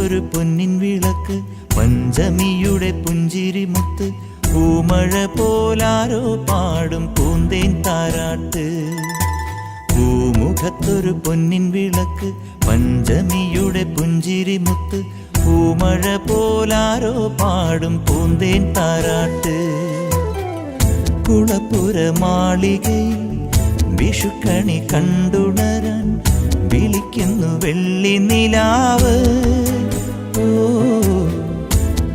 പൂമുഖത്തൊരു പൊന്നിൻ വിളക്ക്, പഞ്ചമിയുടെ പുഞ്ചിരിമുത്ത്, പൂമഴ പോലാരോ പാടും പൂന്തേൻ താരാട്ട്. പൂമുഖത്തൊരു പൊന്നിൻ വിളക്ക്, പഞ്ചമിയുടെ പുഞ്ചിരിമുത്ത്, പൂമഴ പോലാരോ പാടും പൂന്തേൻ താരാട്ട്. കുളപ്പുര മാളികയിൽ വിഷുക്കണി കണ്ടുണരാൻ വിളിക്കുന്നു വെള്ളി നിലാവ്. ഓ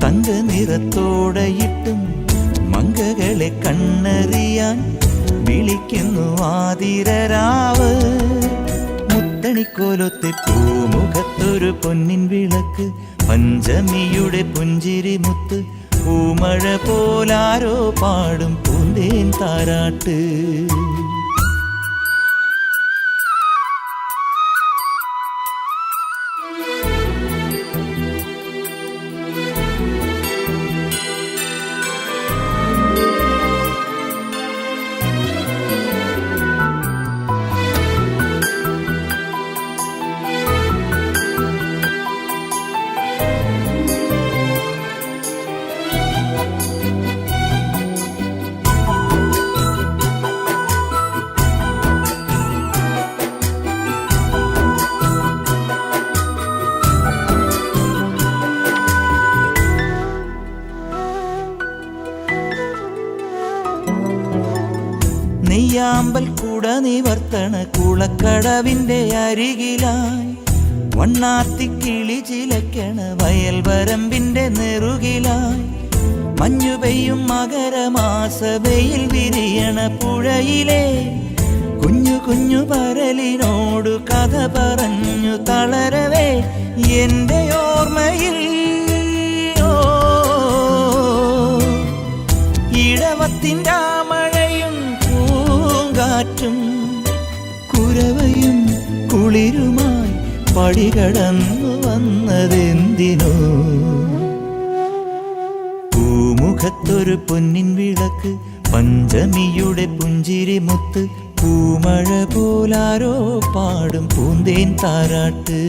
തങ്ക നിറത്തോടയിട്ടും മങ്കകളെ കണ്ണറിയാൻ വിളിക്കുന്നു ആതിരരാവ്. മുത്തണിക്കോലത്തെ പൂമുഖത്തൊരു പൊന്നിൻ വിളക്ക്, പഞ്ചമിയുടെ പുഞ്ചിരിമുത്ത്, പൂമഴ പോലാരോ പാടും പൂന്തേൻ താരാട്ട്. നെയ്യാമ്പൽ കൂട നിവർത്തണ കുളക്കടവിൻ്റെ അരികിലായി, വണ്ണാത്തിക്കിളി ചിലക്കണ വയൽ വരമ്പിൻ്റെ നെറുകിലായി, മഞ്ഞു പെയ്യും മകരമാസവയിൽ വിരിയണ പുഴയിലെ കുഞ്ഞു കുഞ്ഞു പരലിനോടു കഥ പറഞ്ഞു തളരവേ എൻ്റെ ഓർമ്മയിൽ ഇടവത്തിൻ്റെ മഴയും പൂങ്കാറ്റും കുരവയും കുളിരുമായി പടികടന്നു വന്നതെന്തിനോ. പൂമുഖത്തൊരു പൊന്നിൻ വിളക്ക്, പഞ്ചമിയുടെ പുഞ്ചിരിമുത്ത്, പൂമഴ പോലാരോ പാടും പൂന്തേൻ താരാട്ട്.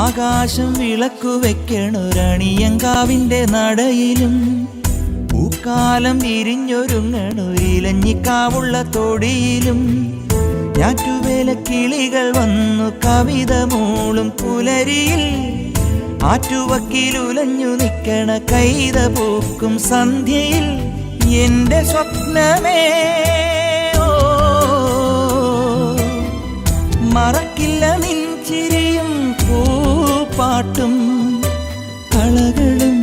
ആകാശം വിളക്കു വെക്കണൊരണിയങ്കാവിൻ്റെ നടയിലും, പൂക്കാലം വിരിഞ്ഞൊരുങ്ങണൊരിലഞ്ഞിക്കാവുള്ള തൊടിയിലും, ഞാറ്റുവേല കിളികൾ വന്നു കവിത മൂളും പുലരിയിൽ, ആറ്റുവക്കിലുലഞ്ഞു നിൽക്കണ കൈത പൂക്കും സന്ധ്യയിൽ, എൻ്റെ സ്വപ്നമേ മറക്കില്ല നിൻ ചിരിയും പൂപ്പാട്ടും, കളകളും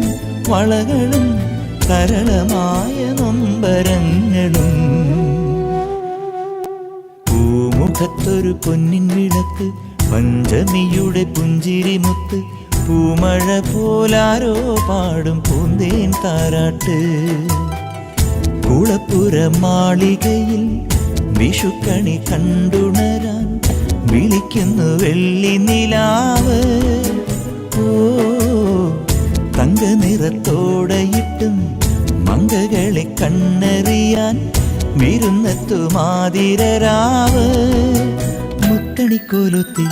വളകളും സരളമായ നൊമ്പരങ്ങളും. പൂമുഖത്തൊരു പൊന്നിൻ വിളക്ക്, പഞ്ചമിയുടെ പുഞ്ചിരിമുത്ത്, പൂമഴ പോലാരോ പാടും പൂന്തേൻ താരാട്ട്. കുളപ്പുര മാളികയിൽ വിഷുക്കണി കണ്ടുണരാൻ വിളിക്കുന്നു വെള്ളി നിലാവ്. ഓ തങ്ക നിറത്തോടയിട്ടും മങ്കകളെ കണ്ണറിയാൻ വിരുന്നെത്തുമാതിരരാവ്. മുത്തണിക്കോലൊത്തി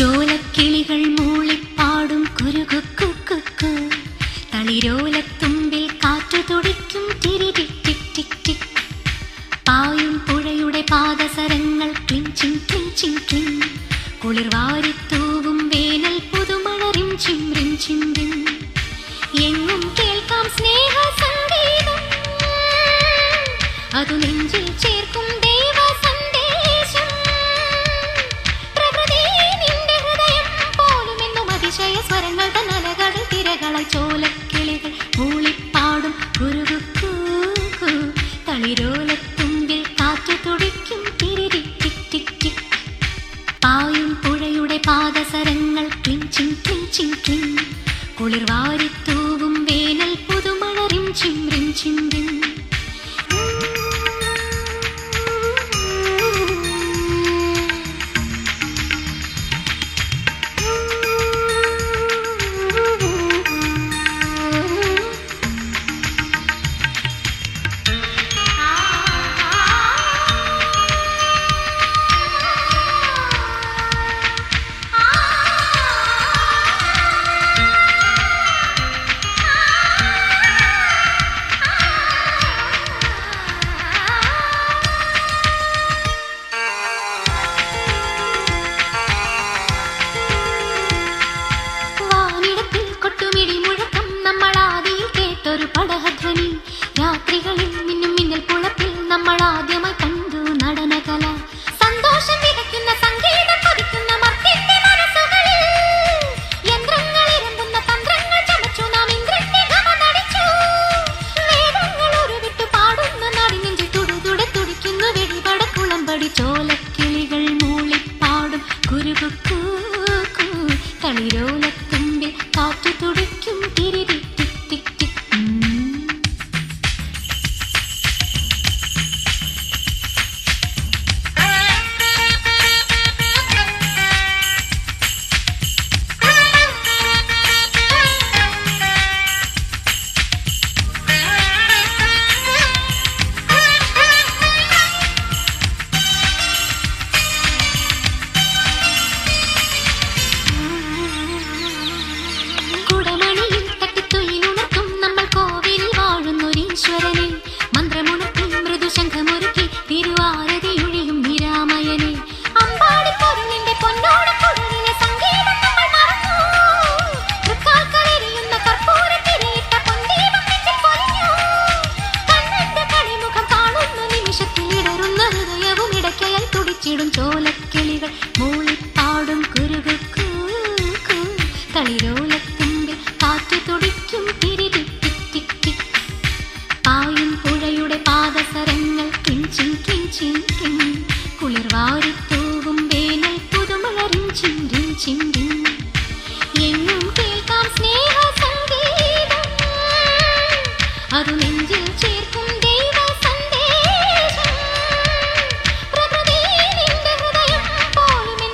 ചോലക്കിളികൾ മൂളിപ്പാടും കുരുകുക്കു, തളിരോലത്തുമ്പിൽ കാറ്റു തുടിക്കും ടിക് ടിക് ടിക്. പായും പുഴയുടെ പാദസരങ്ങൾ ക്ലിഞ്ചിങ് ക്ലിഞ്ചിങ് ക്ലിങ്. കുളിർവാരിത്തൂവും വേനൽ പുതുമഴ റിംചിം റിംചിം റിം. എങ്ങും കേൾക്കാം സ്നേഹ സംഗീതം, അതു നെഞ്ചിൽ ചേർക്കും ദൈവ സന്ദേശം. പ്രകൃതി നിന്റെ ഹൃദയം പോലുമെന്നും അതിശയ സ്വരങ്ങൾ തന്നലകടൽ തിരകളായി ചോലക്കിളികൾ മൂളിപ്പാടും കുരുകുക്കു, തളിരോലത്തുമ്പിൽ കാറ്റു തുടിക്കും ടിക് ടിക് ടിക്. പായും പുഴയുടെ പാദസരങ്ങൾ ക്ലിഞ്ചിങ് ക്ലിഞ്ചിങ് ക്ലിങ്. കുളിർവാരിത്തൂവും വേനൽ പുതുമഴ റിംചിം റിംചിം റിം. രാത്രികളിൽ മിന്നും മിന്നൽ പുളപ്പിൽ നമ്മൾ ആദ്യമായി കണ്ടു നടനകല. സന്തോഷം വിതയ്ക്കുന്ന സംഗീതം പതിക്കുന്ന മർത്യന്റെ മനസ്സുകളിൽ യന്ത്രങ്ങൾ ഇരമ്പുന്ന തന്ത്രങ്ങൾ ചമച്ചു നാം ഇന്ദ്രന്റെ ഗമ നടിച്ചു. വേദങ്ങൾ ഉരുവിട്ടു പാടുന്ന നടിനെഞ്ചിൽ തുടുതുടെ തുടിക്കുന്നു വെടിപടക്കുളമ്പടി. ചോലക്കിളികൾ മൂളിപ്പാടും കുരുകുക്കു, തളിരോലത്തുമ്പിൽ കാറ്റു തുടിക്കും ടിക് ടിക് ടിക്. മന്ത്രമുണർത്തി മൃദുശംഖമൊരുക്കി തിരുവാരതിയൊഴിയും നിരാമയനെ. അമ്പാടിപ്പൊരുളിന്റെ പൊന്നോടക്കുഴലിലെ സംഗീതം നമ്മൾ മറന്നു. തൃക്കാൽക്കളെരിയുന്ന കർപ്പൂരത്തിരയിട്ട പൊൻദീപം നെഞ്ചിൽ പൊലിഞ്ഞു. കണ്ണന്റെ കളിമുഖം കാണുന്ന നിമിഷത്തിൽ ഇടറുന്ന ഹൃദയവും ഇടയ്ക്കയായി തുടിച്ചിടും. ചോലക്കിളികൾ മൂളിപ്പാടും കുരുകുക്കു, തളിരോലത്തുമ്പിൽ കാറ്റു തുടിക്കും ടിക് ടിക് ടിക്. പായും പുഴയുടെ പാദസരങ്ങൾ ക്ലിഞ്ചിങ് ക്ലിഞ്ചിങ് ക്ലിങ്. കുളിർവാരിത്തൂവും വേനൽ പുതുമഴ റിംചിം റിംചിം റിം. എങ്ങും കേൾക്കാം സ്നേഹ സംഗീതം, അതു നെഞ്ചിൽ ചേർക്കും ദൈവ സന്ദേശം. പ്രകൃതി നിന്റെ ഹൃദയം പോലും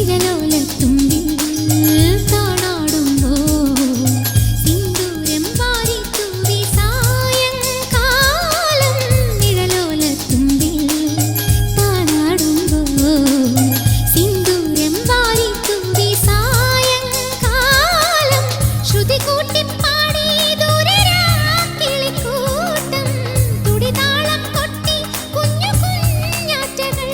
നിഴലോലത്തുമ്പിൽ താണാടുമ്പോൾ സിന്ദൂരം വാരിത്തൂവി സായങ്കാലം നിഴലോലത്തുമ്പിൽ താണാടുമ്പോൾ സിന്ദൂരം വാരിത്തൂവി സായങ്കാലം ശ്രുതി കൂട്ടിപ്പാടി ദൂരരാക്കിളിക്കൂട്ടം തുടിതാളം കൊട്ടി കുഞ്ഞു കുഞ്ഞാറ്റകൾ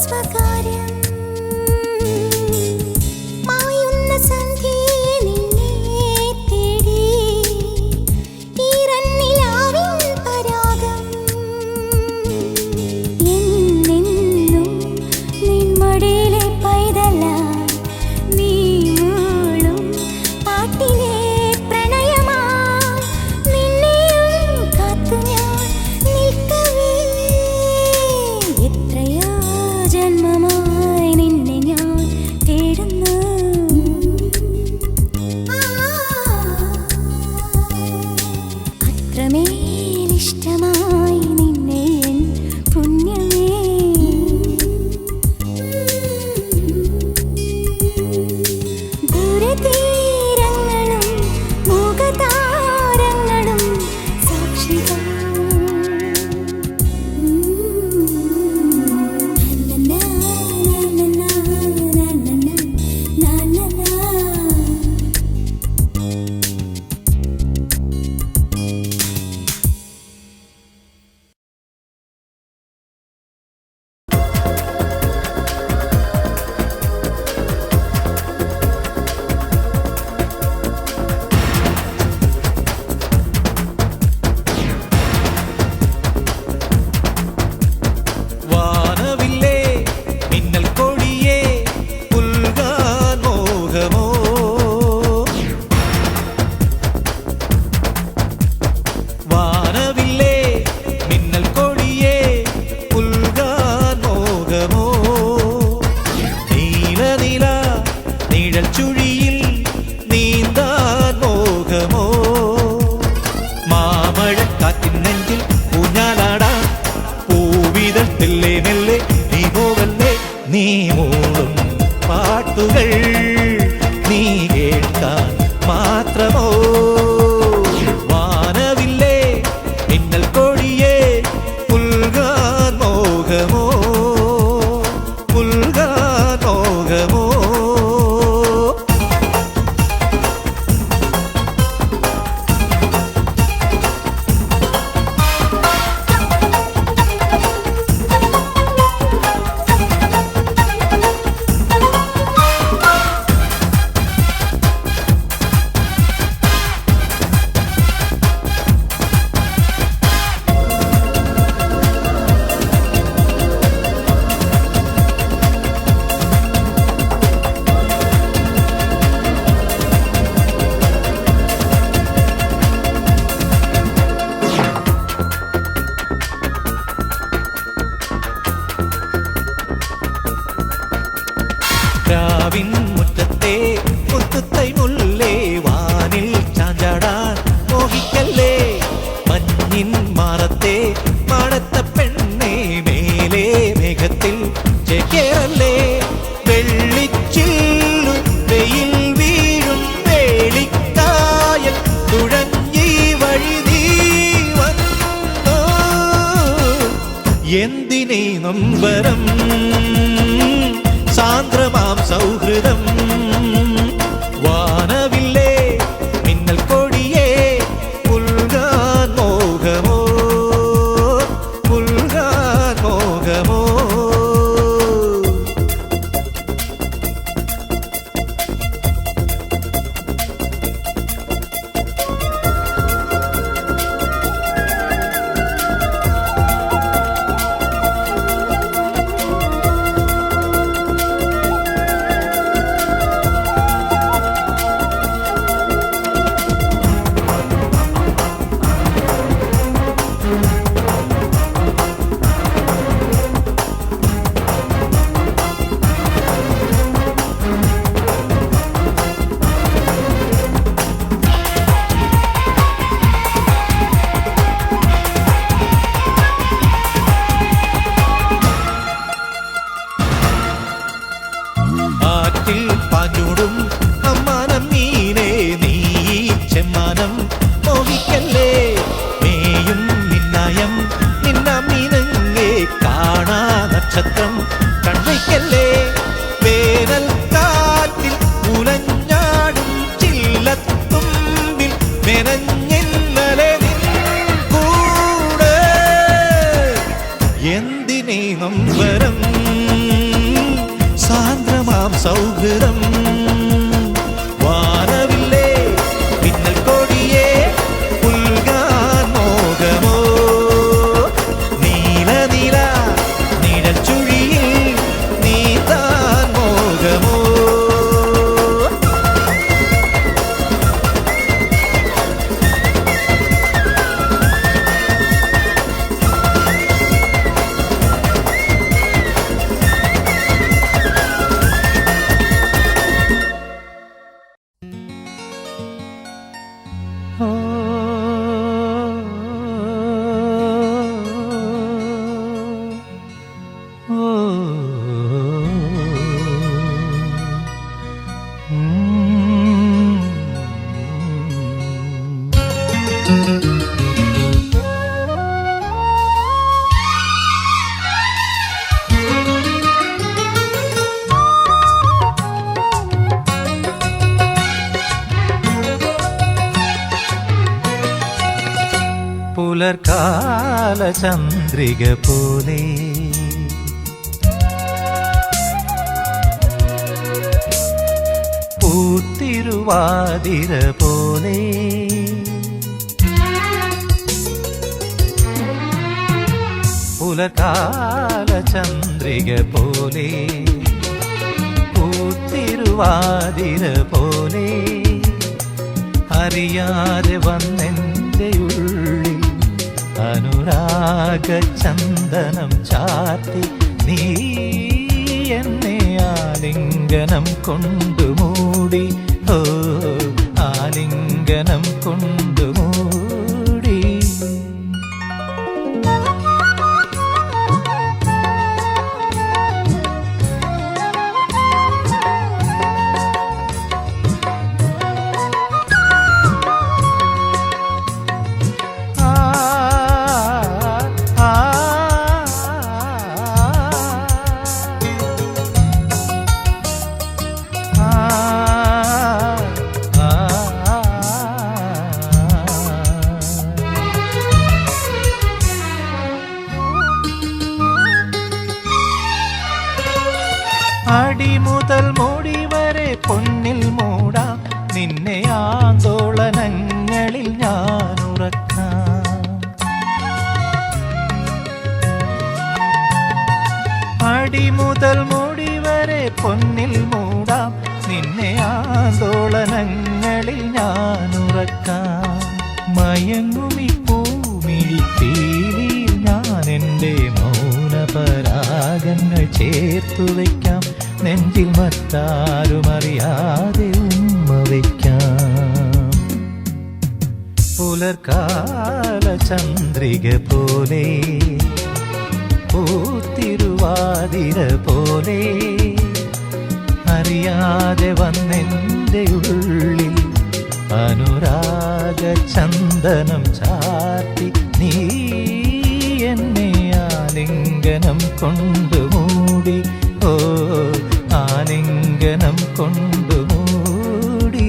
സ്വകാര്യം മായുന്ന സന്ധ്യയെ നിന്നെ തേടി ഈറന്നിലാവിൻ പരാഗം എന്നെന്നും നിൻ മടിയിലെ പൈതലായി നീ മൂളും പാട്ടിലെ പ്രണയമായി നിന്നെയും കാത്തു ഞാൻ നിൽക്കവേ എത്രയോ ജന്മമായി നിന്നെ ഞാൻ തേടുന്നു അത്രമേലിഷ്ടമായി നിന്നെ എൻ പുണ്യമേ ദൂരതീരങ്ങളും മുഖതാരങ്ങളും സാക്ഷികൾ വാനവില്ലേ മിന്നൽ കൊടിയേ പുൽകാൻ മോഹമോ വാനവില്ലേ മിന്നൽ കൊടിയേ പുൽകാൻ മോഹമോ നീലനില നിഴൽ ചുഴിയിൽ നീന്താൻ മോഹമോ മാമഴക്കാറ്റിൻ നെഞ്ചിൽ ഊഞ്ഞാലാടാൻ പൂവിതൾ മെല്ലെ മെല്ലെ നീ പോവല്ലേ നീ മൂളും പാട്ടുകൾ നീ കേൾക്കാൻ മാത്രമോ വാനവില്ലേ മിന്നൽ കൊടിയേ പുൽകാൻ മോഹമോ പുൽകാൻ മോഹമോ രാവിൻ മുറ്റത്തെ മുത്തുത്തൈ മുല്ലേ വാനിൽ ചാഞ്ചാടാൻ മോഹിക്കല്ലേ മഞ്ഞിൻ മാറത്തെ മാടത്ത പെണ്ണെ മേലെ മേഘത്തിൽ ചേക്കേറല്ലേ വെള്ളിച്ചില്ലു വെയിൽ വീഴും വേളിക്കായൽ തുഴഞ്ഞി വഴി നീ വന്നോ എന്തിനേ നൊമ്പരം സാന്ദ്രമാം സൗഹൃദം വാനവില്ലേ മിന്നൽ കൊടിയേ പുൽകാൻ മോഹമോ പുൽകാൻ മോഹമോ എന്തിനീ നൊമ്പരം സാന്ദ്രമാം സൗഹൃദം വാനവില്ലേ മിന്നൽ കൊടിയേ പുൽകാൻ മോഹമോ നീല നീല നിഴൽ ചുഴിയിൽ നീന്താൻ മോഹമോ പുലർകാല ചന്ദ്രിക പോലെ പൂത്തിരുവാതിര പോലെ പുലർകാല ചന്ദ്രിക പോലെ പൂത്തിരുവാതിര പോലെ അറിയാതെ വന്നെൻ്റെ ഉള്ളിൽ അനുരാഗ ചന്ദനം ചാർത്തി നീ എന്നെ ആലിംഗനം കൊണ്ടുമൂടി ഓ ആലിംഗനം കൊണ്ടുമൂടി അടിമുതൽ മുടി വരെ പൊന്നിൽ മൂടാം നിന്നെ ആന്തോളനങ്ങളിൽ ഞാൻ ഉറക്കാം അടിമുതൽ മുടി വരെ പൊന്നിൽ മൂടാം നിന്നെ ആന്തോളനങ്ങളിൽ ഞാൻ ഉറക്കാം മയങ്ങുമി പൂമിഴിപ്പീലിയിൽ ഞാൻ എൻ്റെ മൗനപരാഗങ്ങൾ ചേർത്തു വയ്ക്കാം നെഞ്ചിൽ മറ്റാരുമറിയാതെ ഉമ്മ വയ്ക്കാം പുലർകാല ചന്ദ്രിക പോലെ പൂത്തിരുവാതിര പോലെ അറിയാതെ വന്നെൻ്റെ ഉള്ളിൽ അനുരാഗ ചന്ദനം ചാർത്തി നീ എന്നെ ആലിംഗനം കൊണ്ടുമൂടി ഓ ആലിംഗനം കൊണ്ടുമൂടി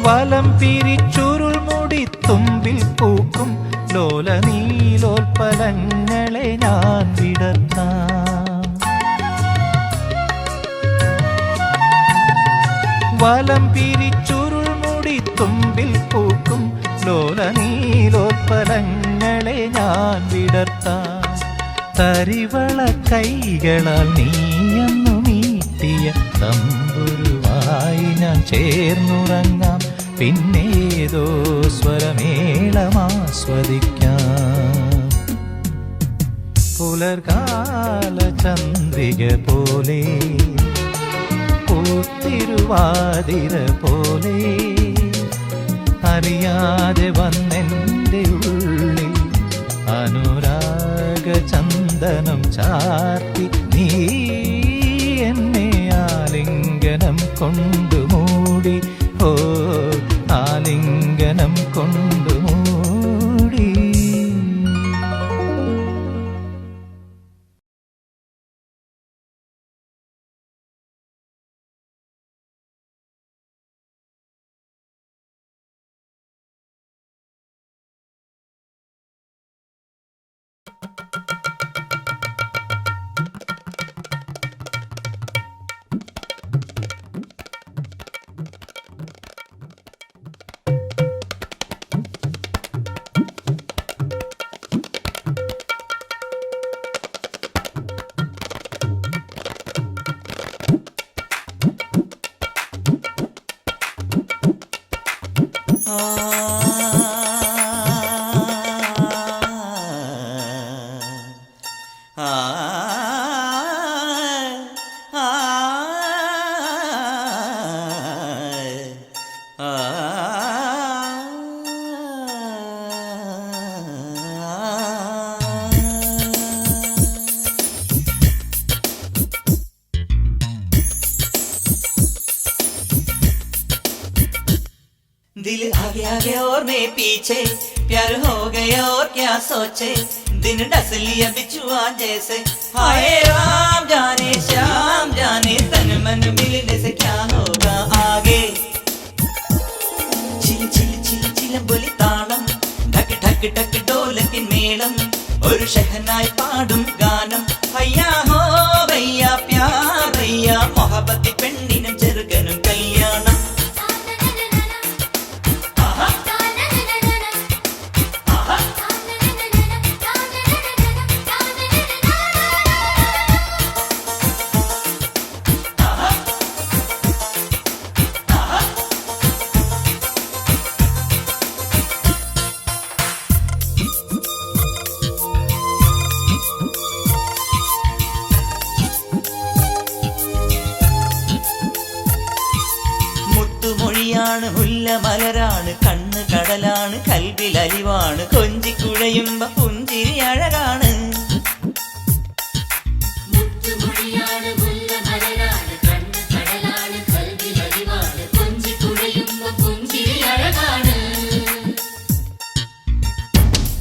വലം പിരിച്ചുരുൾ മുടി തുമ്പിൽ പൂക്കും ലോല നീലോൽപ്പലങ്ങളെ ഞാൻ വിടർത്താം വലം പിരിച്ചുരുൾ മുടി തുമ്പിൽ പൂക്കും ലോല നീലോൽപ്പലങ്ങളെ ഞാൻ വിടർത്താം തരിവള കൈകളാൽ നീയെന്നു നീട്ടിയ തമ്പുരുവായി ഞാൻ ചേർന്നുറങ്ങാം പിന്നേതോ സ്വരമേളമാസ്വദിക്കാം പുലർകാല ചന്ദ്രിക പോലെ പൂത്തിരുവാതിര പോലെ അറിയാതെ വന്നെൻ്റെ ഉള്ളിൽ അനുരാഗ ചന്ദനം ചാർത്തി നീ എന്നെ ആലിംഗനം കൊണ്ടു മൂടി, ഓ ആലിംഗനം കൊണ്ടു മൂടി. दिल आगे आगे और मैं पीछे, प्यार हो गया और क्या सोचे, दिन डस लिया बिछुआ जैसे। हाय राम जाने श्याम जाने, तन मन मिलने से क्या होगा आगे। चिल चिल चिल चिल बोली ताളം, ढक ढक ढक ढोलकिन മേളം, ഒരു ഷഹനായി പാടും ഗാനം. ഹയ്യാ ഹോ ഭയ്യാ പ്യാർ ഭയ്യാ, മൊഹബത്തി പെണ്ണിനും ചെറുകനും കല്യാണം. മുത്തുമൊഴിയാണ് മുല്ലമലരാണ്, കണ്ണ് കടലാണ് കൽവിൽ അലിവാണ്, കൊഞ്ചിക്കുഴയുമ്പ പുഞ്ചിരി അഴകാണ്. മുത്തുമൊഴിയാണ് മുല്ലമലരാണ്, കണ്ണ് കടലാണ് കൽവിൽ അലിവാണ്, കൊഞ്ചിക്കുഴയുമ്പ പുഞ്ചിരി അഴകാണ്.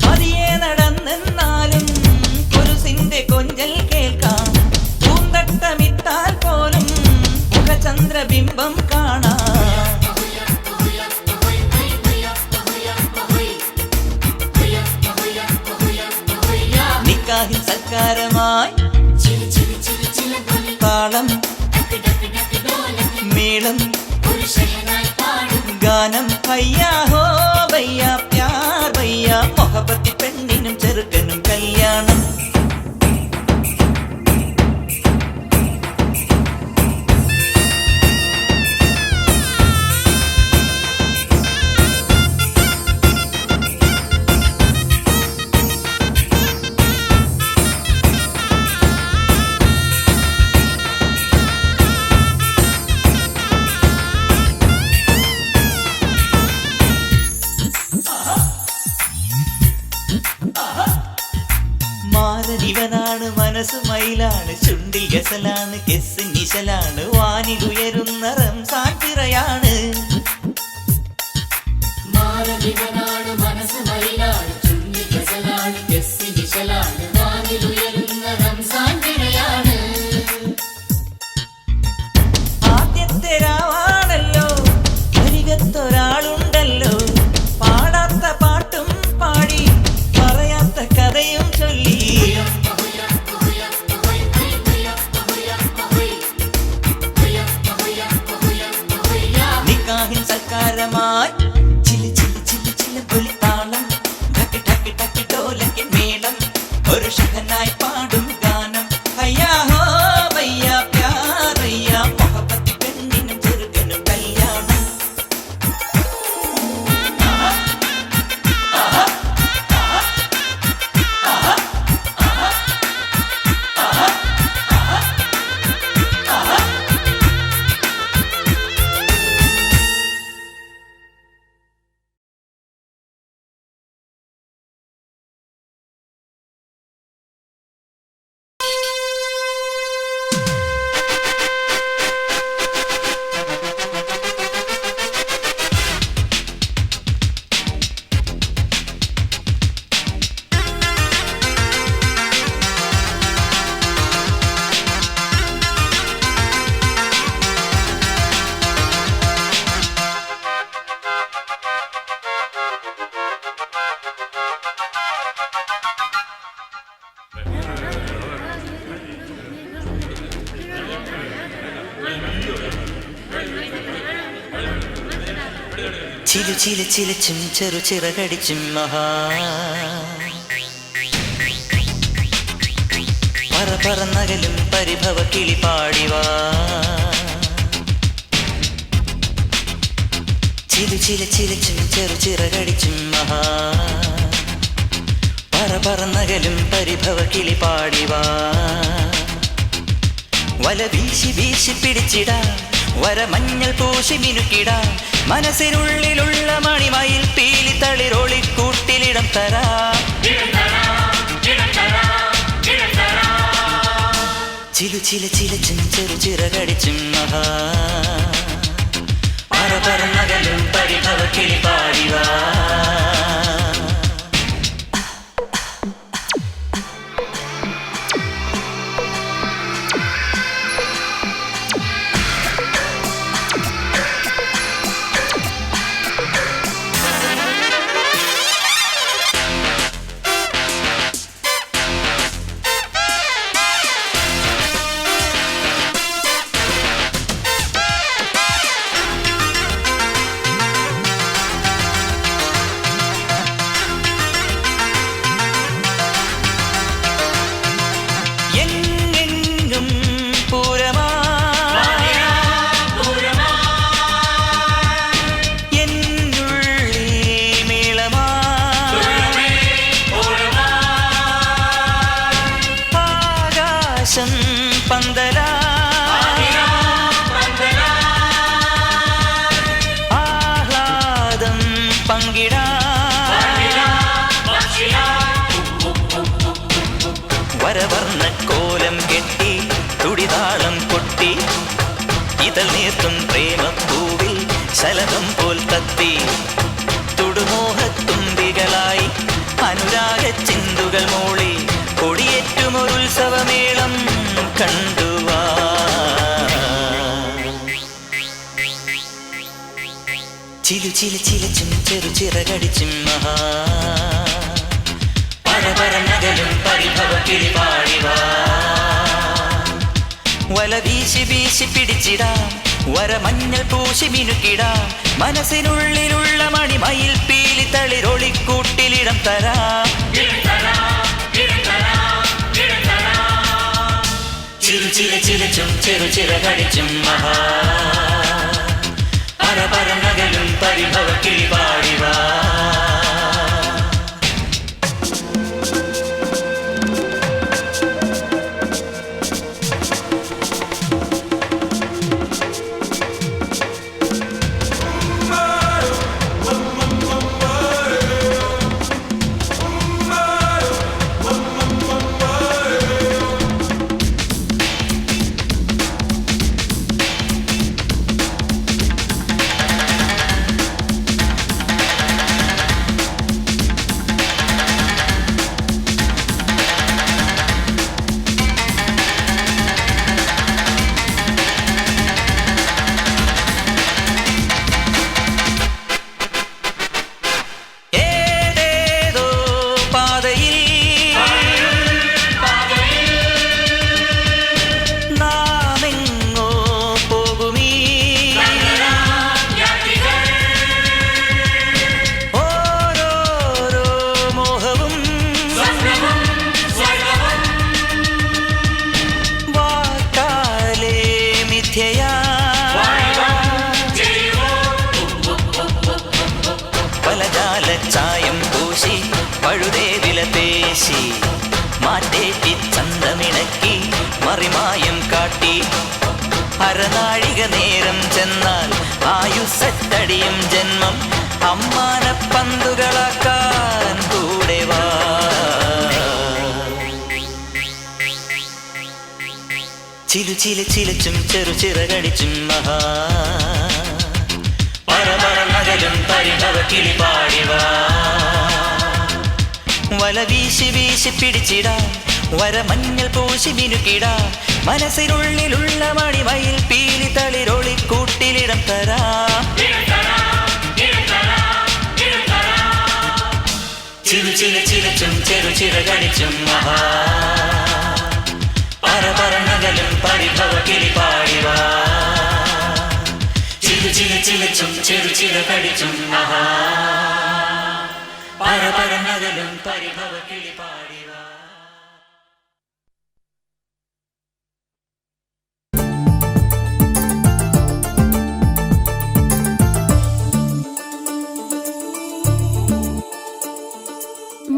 പതിയെ നടന്നെന്നാലും കുരുസിന്റെ കൊഞ്ചൽ കേൾക്കാം, പൂന്തട്ടമിട്ടാൽ പോലും മുഖചന്ദ്രബിംബം കാണാം. നിക്കാഹിൻ സൽക്കാരമായി താളം മേളം ഗാനം. ഹയ്യാ ഹോ ഭയ്യാ പ്യാർ ഭയ്യാ, മൊഹബത്തി പെണ്ണിനും ചെറുക്കനും കല്യാണം. മാരനിവനാണ് മനസ്സ് മയിലാണ്, ചുണ്ടിൽ ഗസലാണ് കെസ് നിശലാണ്, വാനിലുയരുന്ന റംസാൻ പിറയാണ്. മാരനിവനാണ് മനസ്സ് മയിലാണ്, ചുണ്ടിൽ ഗസലാണ് കെസ് നിശലാണ്, വാനിലുയരുന്ന റംസാൻ പിറയാണ്. ആദ്യത്തെ രാവാണല്ലോ അരികത്തൊരാളുണ്ടല്ലോ, പാടാത്ത പാട്ടും പാടി പറയാത്ത കഥയും ചൊല്ലി. നിക്കാഹിൻ സൽക്കാരമായി ചില ചില ചില ചില പൊലിത്താളം, ഠക്ക് ഠക്ക് ഠക്ക് ढोलकिन മേളം, ഒരു ഷഹനായി ചിലു ചില ചിലച്ചും ചെറു ചിറകടിച്ചും മഹാ പറന്നകലും പരിഭവ കിളി പാടിവാ ചിലു ചില ചിലച്ചും ചെറു ചിറകടിച്ചും മഹാ പറന്നകലും പരിഭവ കിളി പാടിവാ വല വീശി വീശി പിടിച്ചിടാ വരമഞ്ഞൾ പൂശി മിനുക്കിടാ മനസ്സിനുള്ളിലുള്ള മണിമയിൽ പീലി തളിരൊളിക്കൂട്ടിലിടം തരാ ചിലു ചില ചിലച്ചും ചെറു ചിറകടിച്ചും മഹാ പറന്നകലും പരിഭവ കിളി പാടിവാ പന്തലാ ആഹ്ലാദം പങ്കിടാ വരവർണ്ണ കോലം കെട്ടി തുടിതാളം കൊട്ടി ഇതൾ നീർത്തും പ്രേമപ്പൂവിൽ ശലഭം പോൽ തത്തി തുടുമോഹത്തുമ്പികളായി അനുരാഗ ചിന്തുകൾ മൂളി കൊടിയേറ്റുമൊരുത്സവമേളം കണ്ടുവാ ചിലു ചില ചിലച്ചും ചെറു ചിറകടിച്ചും മഹാ പറന്നകലും പരിഭവ കിളി പാടിവാ വല വീശി വീശി പിടിച്ചിടാം വരമഞ്ഞൾ പൂശി മിനുക്കിടാം മനസ്സിനുള്ളിലുള്ള മണിമയിൽ പീലി തളിരൊളിക്കൂട്ടിലിടം തരാ ചിലു ചില ചിലച്ചും ചെറു ചിറകടിച്ചും മഹാ പറന്നകലും പരിഭവ കിളി പാടിവാ ചായം പൂശി പഴുതേ വിലപേശി മാറ്റേറ്റി ചന്തമിണക്കി മറിമായം കാട്ടി അരനാഴിക നേരം ചെന്നാൽ ആയുസ്സറ്റടിയും ജന്മം അമ്മാന പന്തുകളാക്കാൻ കൂടെ വാ ചിലു ചില ചിലച്ചും ചെറു ചിറകടിച്ചും മഹാ പറന്നകലും പരിഭവ കിളി പാടിവാ വല വീശി വീശി പിടിച്ചിടാ വരമഞ്ഞൾ പൂശി മിനുക്കിടാ മനസ്സിനുള്ളിലുള്ള മണിമയിൽ പീലി തളിരൊളിക്കൂട്ടിലിടം തരാ ചിലു ചില ചിലച്ചും ചെറു ചിറകടിച്ചും മഹാ പറന്നകലും പരിഭവ കിളി പാടിവാ ചിരിച്ചിലച്ചും ചെറുചില കടിച്ചും പരപരനകലും പരിഭവ കിളി പാടിവാ.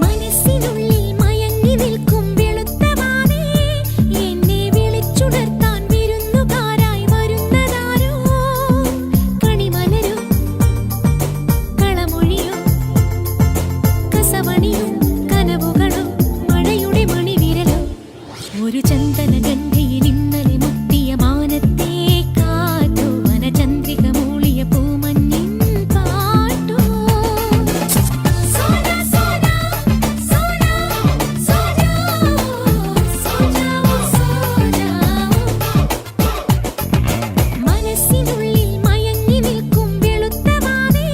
മനസ്സിനുള്ളിൽ മയങ്ങി നിൽക്കും വെളുത്തവാനേ എന്നെ വിളിച്ചുണർത്താൻ വിരുന്നുകാരായി വരുന്നതാരോ കണിമലരോ കളമൊഴിയോ കസവണിയോ കനവുകളോ മഴയുടെ മണിവിരലോ ഒരു ചന്ദനഗംഗയിൽ ഇന്നലെ മുട്ടിയ മാനത്തെ കാറ്റോ വനചന്ദ്രിക മൂളിയ പൂമഞ്ഞിൻ പാട്ടോ സോനാ സോനാ സോനാ സോനാ സോനാ മനസ്സിനുള്ളിൽ മയങ്ങി നിൽക്കും വെളുത്തവാനേ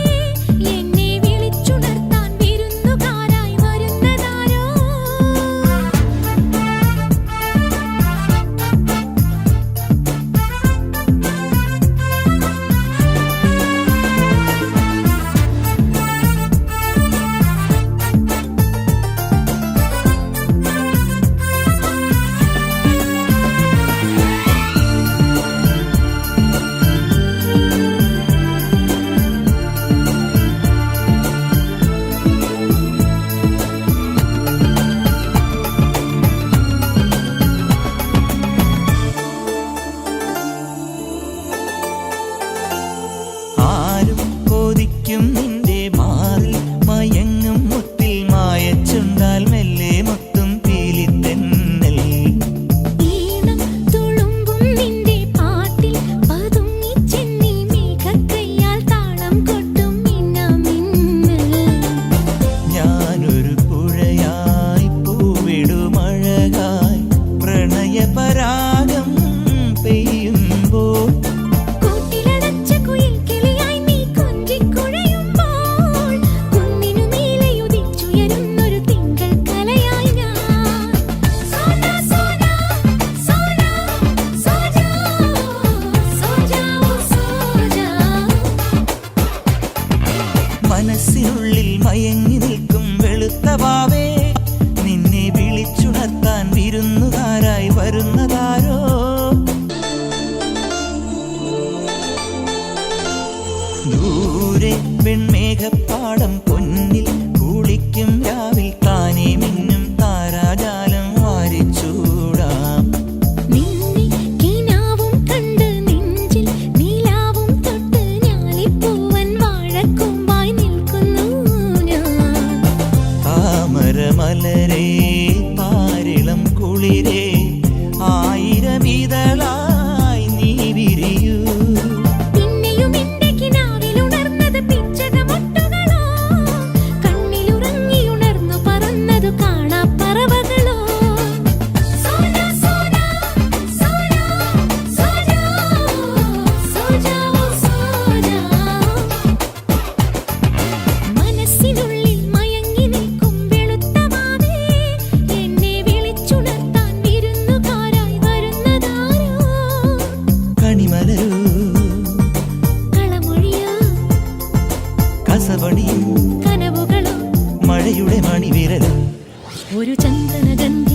എന്നെ വിളിച്ചുണർത്താൻ വിരുന്നുകാരായി വരുന്നതാരോ ആരും കൊതിക്കും നിന്റെ മാറിൽ മയങ്ങും മുത്തിൽ മായച്ചുണ്ടാൽ മെല്ലെ മുത്തും പീലിത്തെന്നൽ ഈണം തുളുമ്പും നിന്റെ പാട്ടിൽ പതുങ്ങി ചെന്നി മേഘക്കയ്യാൽ താളം കൊട്ടും മിന്നമിന്നൽ ഞാനൊരു പുഴയായി പൂവിടുമഴകായി പ്രണയപരാഗം പെയ്യുമ്പോൾ കൂട്ടിലടച്ച കുയിൽക്കിളിയായി നീ കൊഞ്ചിക്കുഴയുമ്പോൾ കുന്നിനു മേലെയുദിച്ചുയരുന്നൊരു തിങ്കൾ കലയായി ഞാൻ സോനാ സോനാ സോനാ സോജാ സോജാ സോജാ മനസ്സിനുള്ളിൽ മയങ്ങി നിൽക്കും വെളുത്തവാവേ നിന്നെ വിളിച്ചുണർത്താൻ വിരുന്നുകാരായി വരുന്നതാരോ ദൂരെ വെൺമേഘപ്പാടം പൊന്നിൽ കുളിക്കും രാവിൽ താനേ മിന്നും താരാജാലം വാരിച്ചൂടാം നിന്നെ കിനാവും കണ്ട് നെഞ്ചിൽ നീലാവും തൊട്ട് ഞാലിപ്പൂവൻ വാഴക്കൊമ്പായി നിൽക്കുന്നു ഞാൻ താമരമലരേ താരിളം കുളിരേ ആയിരമിതളായി നീ വിരിയൂ പിന്നെയും എന്റെ കിനാവിലുണർന്നത് പിച്ചകമൊട്ടുകളോ കണ്ണിലുറങ്ങിയുണർന്നു പറന്നതു കാണാപ്പറവകളോ സോനാ സോനാ സോനാ സോജാ സോജാ സോജാ മനസ്സിനുള്ളിൽ മയങ്ങി നിൽക്കും വെളുത്തവാനേ എന്നെ വിളിച്ചുണർത്താൻ വിരുന്നുകാരായി വരുന്നതാരോ കണിമലരൂ കളമൊഴിയോ കസവണിയും കനവുകളോ മഴയുടെ മണിവിരലും ഒരു ചന്ദനഗന്ധി